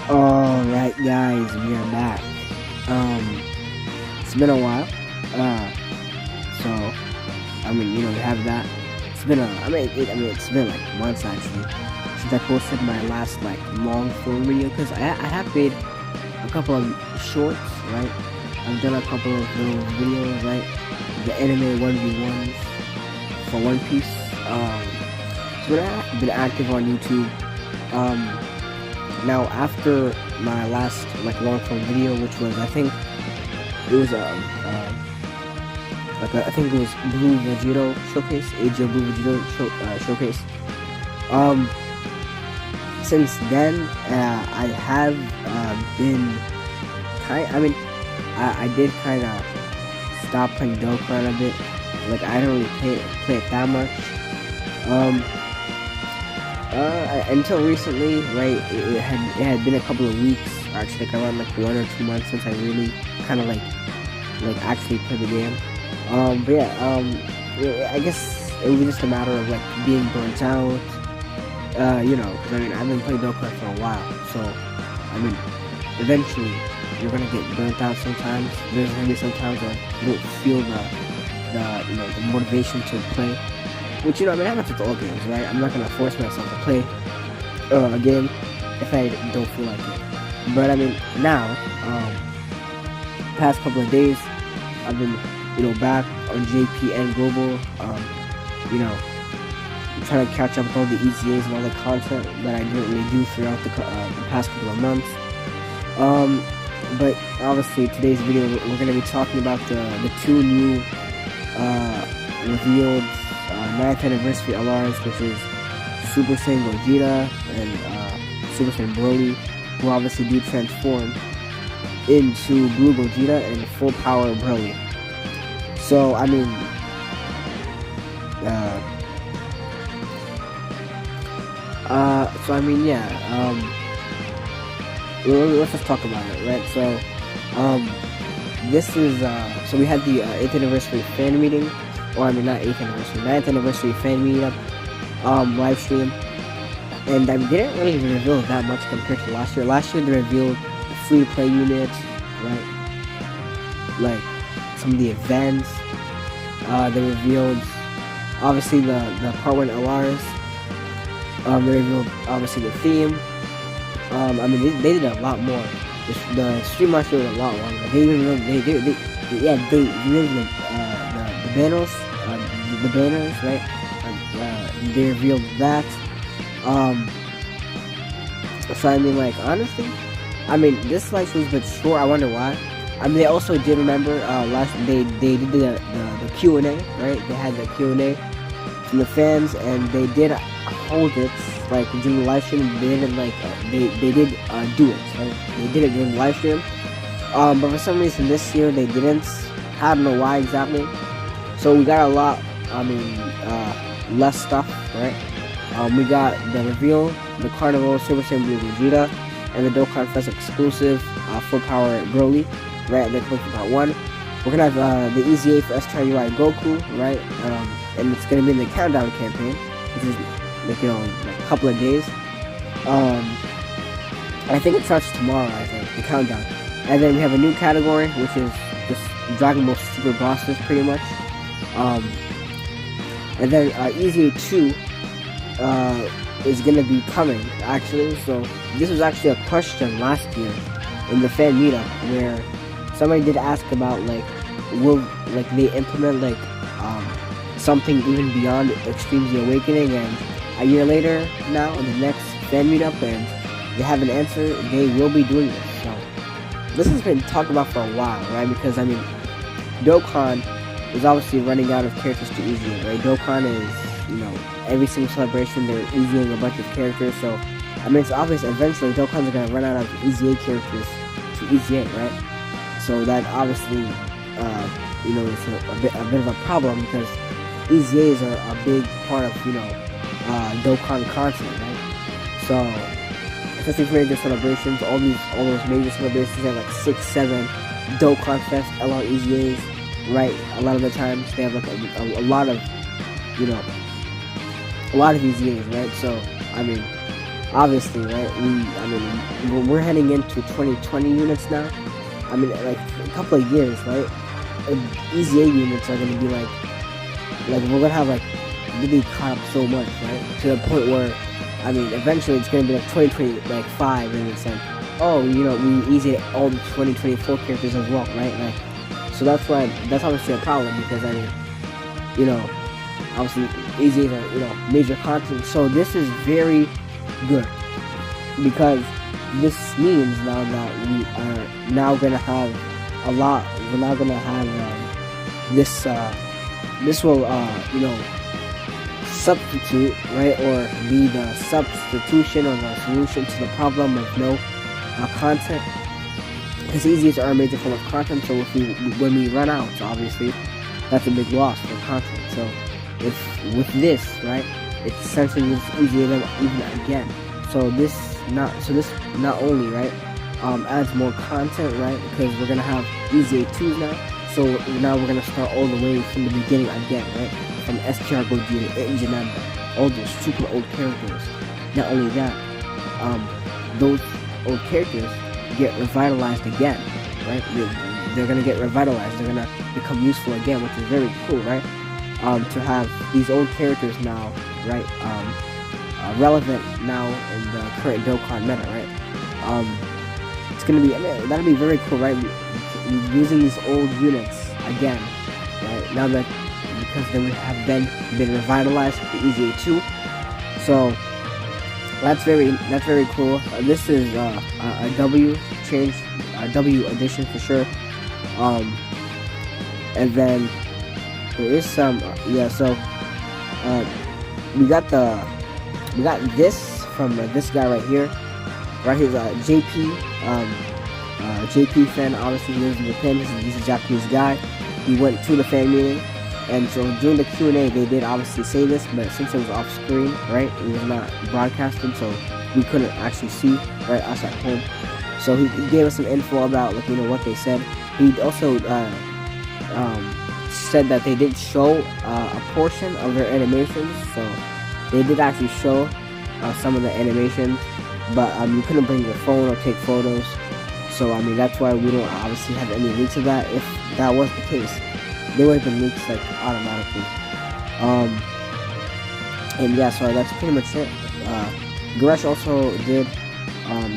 Alright guys, we are back. It's been a while. So we have that. It's been it's been like months actually since I posted my last like long form video, because I have made a couple of shorts, right? I've done a couple of little videos, right? The anime 1v1s for One Piece. So I've been active on YouTube. Now after my last like long form video, which was I think it was I think it was Blue Vegito Showcase, Age of Blue Vegito Showcase. Since then, I have been I did kind of stop playing Dokkan a bit. Like I don't really play it that much. Until recently, right? It had been a couple of weeks, actually, like around like 1 or 2 months since I really kind of like actually played the game. But yeah, I guess it was just a matter of like being burnt out. Because I've been playing Dokkan for a while, so eventually you're gonna get burnt out sometimes. There's gonna be some times where you don't feel the motivation to play. Which that happens with all games, right? I'm not gonna force myself to play a game if I don't feel like it. But now, past couple of days, I've been back on JP and Global, trying to catch up with all the EZAs and all the content that I didn't really do throughout the past couple of months. But obviously today's video we're going to be talking about the two new revealed 9th anniversary LRs, which is Super Saiyan Gogeta and Super Saiyan Broly, who obviously do transform into Blue Gogeta and Full Power Broly. So let's just talk about it, right? So, this is, so we had the 8th anniversary fan meeting, or not 8th anniversary, 9th anniversary fan meetup, live stream, and they didn't really reveal that much compared to last year. Last year they revealed the free-to-play units, right? Like, some of the events, they revealed, obviously, the Part 1 LRs, they revealed, obviously, the theme. They did a lot more. The stream last year was a lot longer. They revealed the banners, right? They revealed that. So honestly, this live stream was a bit short. I wonder why. They also did remember they did the Q&A, right? They had the Q&A from the fans, and they did hold it like during the live stream. They didn't they did do it, right? They did it during the live stream. But for some reason this year they didn't. I don't know why exactly. So we got a lot. Less stuff, right? We got the reveal, the Carnival Super Saiyan Blue Gogeta, and the Dokkan Fest exclusive Full Power Broly, right? They're coming for Part 1. We're gonna have the EZA for STRUI Goku, right? And it's gonna be in the Countdown campaign, which is like a couple of days. I think it starts tomorrow. I think the countdown, and then we have a new category, which is just Dragon Ball Super Bosses, pretty much. And then EZA 2 is gonna be coming actually. So this was actually a question last year in the fan meetup where somebody did ask about will they implement something even beyond Extreme Z Awakening, and a year later now in the next fan meetup, and they have an answer. They will be doing this. So this has been talked about for a while, right? Because Dokkan is obviously running out of characters to EZA, right? Dokkan is, every single celebration they're EZAing a bunch of characters, so it's obvious eventually Dokkan's gonna run out of EZA characters to EZA, right? So that obviously, is a bit of a problem, because EZAs are a big part of, Dokkan content, right? So, especially for major celebrations, all those major celebrations have like 6, 7 Dokkan Fest LR EZAs, right? A lot of the times they have a lot of, a lot of EZAs, right? So obviously, right? I mean, we're heading into 2020 units now. I mean, like a couple of years, right? Easy A units are gonna be like we're gonna have like really caught up so much, right? To the point where, I mean, eventually it's gonna be like 2025, and it's like, oh, you know, we easy all the 2024 characters as well, right? Like, so that's obviously a problem, because I mean, you know, obviously easy is a, you know, major content. So this is very good, because this means now that we are now gonna have a lot. We're now gonna have this. This will, you know, substitute, right, or be the substitution or the solution to the problem of no content. Because easy is our major form of content. So when we run out, so obviously that's a big loss for content. So if with this, right, it's essentially just easy even again. So this not only, right, adds more content, right, because we're gonna have easy 2s now. So now we're gonna start all the way from the beginning again, right, from STR Gogeta, Janemba, all those super old characters. Not only that, those old characters get revitalized again, right? They're gonna get revitalized. They're gonna become useful again, which is very cool, right? To have these old characters now, right? Relevant now in the current Dokkan meta, right? It's gonna be, I mean, that'll be very cool, right? Using these old units again, right? Now that, because they have been revitalized with the Easy 2, so that's very cool. This is a W change, a W addition for sure. And then there is some, yeah. So we got this from this guy right here. Right, he's JP. JP fan, obviously he lives in Japan. He's a Japanese guy. He went to the fan meeting, and so during the Q&A they did obviously say this, but since it was off screen, right, it was not broadcasted, so we couldn't actually see, right, us at home. So he gave us some info about, like, you know, what they said. He also said that they did show a portion of their animations, so they did actually show some of the animations, but you couldn't bring your phone or take photos. So I mean, that's why we don't obviously have any leaks of that. If that was the case, there would have been leaks like automatically. And yeah, so that's pretty much it. Goresh also did,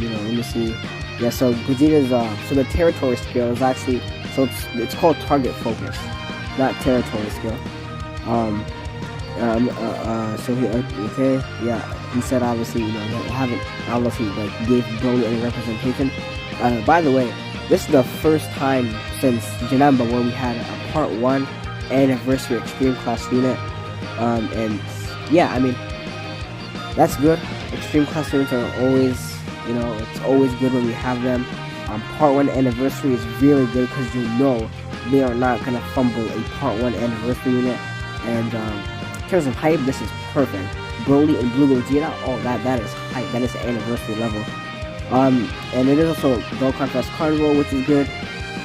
you know, let me see. Yeah, so Gogeta's so the territory skill is actually, so it's called target focus, not territory skill. So he, okay, yeah, he said obviously, you know, they haven't obviously like gave Broly any representation. By the way, this is the first time since Janemba where we had a Part 1 Anniversary Extreme Class unit. And yeah, I mean, that's good. Extreme Class units are always, you know, it's always good when we have them. Part 1 Anniversary is really good because you know they are not going to fumble a Part 1 Anniversary unit. And in terms of hype, this is perfect. Broly and Blue Gogeta, oh, that is hype. That is Anniversary level. And it is also Dokkan Fest Carnival, which is good.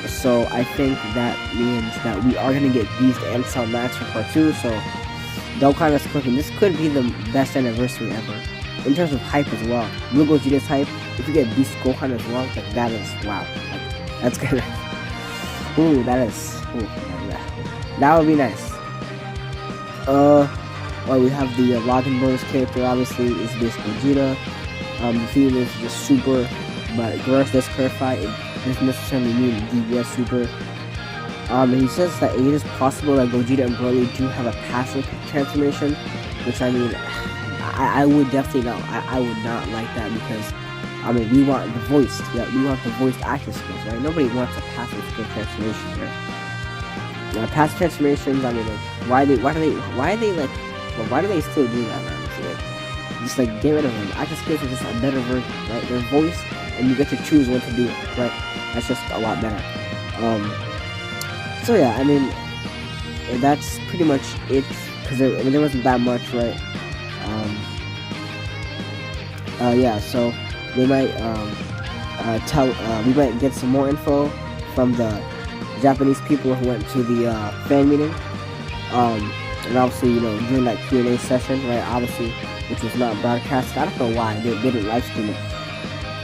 So I think that means that we are going to get Beast and Cell Max for Part 2. So Dokkan is cooking. This could be the best anniversary ever. In terms of hype as well. Blue Gogeta's hype. If we get Beast Gohan as well, like, that is, wow. Like, that's gonna, ooh, that is, ooh, that would be nice. Well, we have the login bonus character, obviously, is Beast Gogeta. The theme is just super, but Goresh does clarify it doesn't necessarily mean DBS super. And he says that it is possible that Gogeta and Broly do have a passive transformation, which, I mean, I would definitely not. I would not like that, because I mean, we want the voiced. Yeah, we want the voiced active skills, right? Nobody wants a passive skill transformation, right? Now, passive transformations. I mean, like, why do they still do that, man? Just like get rid of them. Active skills are just a better version, right? They're voiced, and you get to choose when to do it, right? That's just a lot better. So yeah, I mean, that's pretty much it, because there wasn't that much, right? Yeah, so they might we might get some more info from the Japanese people who went to the fan meeting, and obviously, you know, during that Q&A session, right? Obviously, which was not broadcast. I don't know why they didn't live stream it.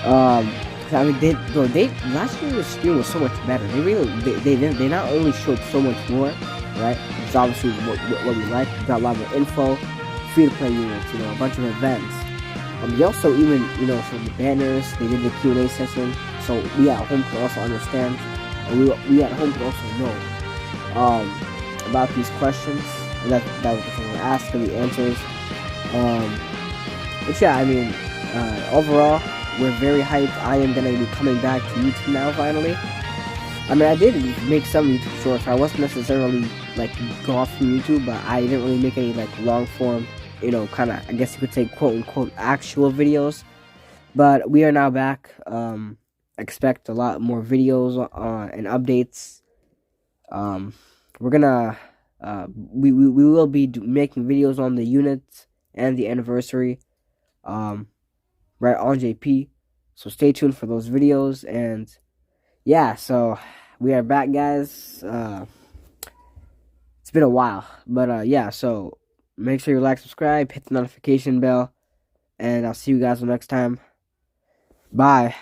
Um, 'Cause, I mean, they last year's stream was so much better. They really they not only showed so much more, right? It's obviously what we like. We got a lot of info, free to play units, a bunch of events. They also even showed the banners. They did the Q&A session, so we at home can also understand, and we at home can also know about these questions that was the thing we asked and the answers. But yeah, I mean, overall, we're very hyped. I am gonna be coming back to YouTube now finally. I mean, I did make some YouTube shorts. I wasn't necessarily like go off from YouTube, but I didn't really make any like long form, kind of, I guess you could say, quote unquote actual videos. But we are now back. Expect a lot more videos and updates. We're gonna we will be making videos on the units and the anniversary. Right on JP. So stay tuned for those videos. And yeah, so we are back, guys. It's been a while, but yeah, so make sure you like, subscribe, hit the notification bell, and I'll see you guys next time. Bye.